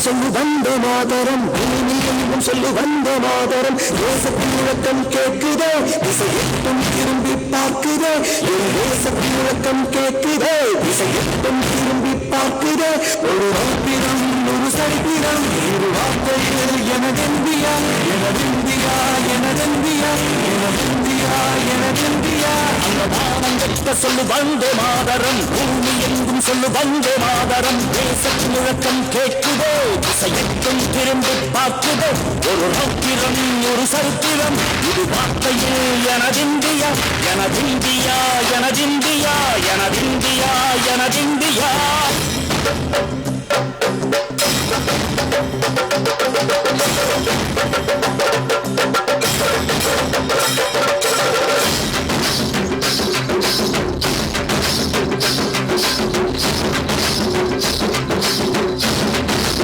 சொல்லு வந்தே மாதரம் பூமியெங்கும் சொல்லு வந்தே மாதரம் தேசத்தின் முழக்கம் கேட்குதே திசையெட்டும் திரும்பி பார்க்குதே என் தேசத்தின் முழக்கம் கேட்குதே திசையெட்டும் திரும்பி பார்க்குதே ஒரு வார்ப்பிடம் ஒரு சரித்திரம் இரு வார்த்தையில் எனதெந்தியா எனதெந்தியா எனதெந்தியா எனதெந்தியா எனதெந்தியா அந்த வானங்கட்ட சொல்லு வந்தே மாதரம் பூமி எங்கும் சொல்லு வந்தே மாதரம் தேசத்தின் முழக்கம் கேட்குதோ திசையெட்டும் திரும்பி பார்க்குதோ ஒரு ராத்திரம் ஒரு சரித்திரம் இது வார்த்தையில் எனதிந்தியா எனதிந்தியா எனதிந்தியா எனதிந்தியா எனதிந்தியா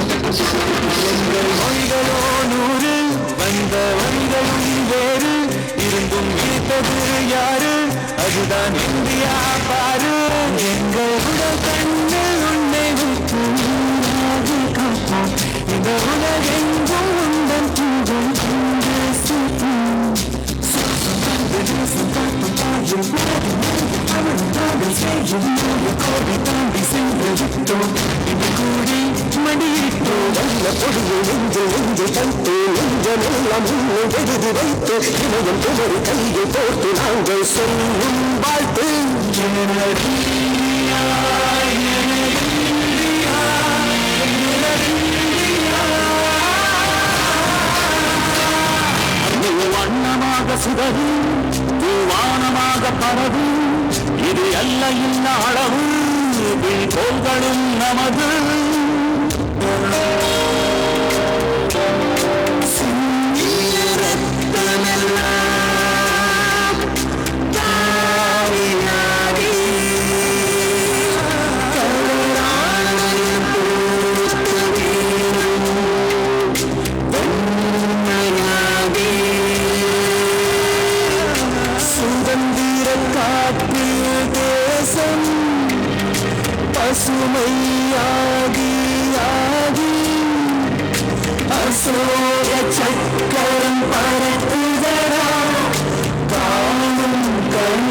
எங்கள் மொழிகளோ நூறு வந்த வழிகளும் வேறு இருந்தும் இருப்பது யாரு அதுதான் இந்தியா பாரு எங்கள் உடல் கண்ணு உன்னை விட்டு காப்போம் இந்த உலகெங்கும் உந்தன் தூவல் கூடி மடியிட்டோ நல்ல பொழுது நெஞ்சு நெஞ்சு தந்து நெஞ்சமெல்லாம் எழுதி வைத்து இணையம் குமரி கையை போட்டு நாங்கள் சொல்லும் வாழ்த்து வண்ணமாக சுடரும் வானமாக பரவும் இது அல்ல இன்ன அளவு கோள்களும் நமது சுதந்திர காற்றில் தேசம் பசுமையாகி ஆகி அசோக சக்கரம் பரப்புதரா காணும் கண்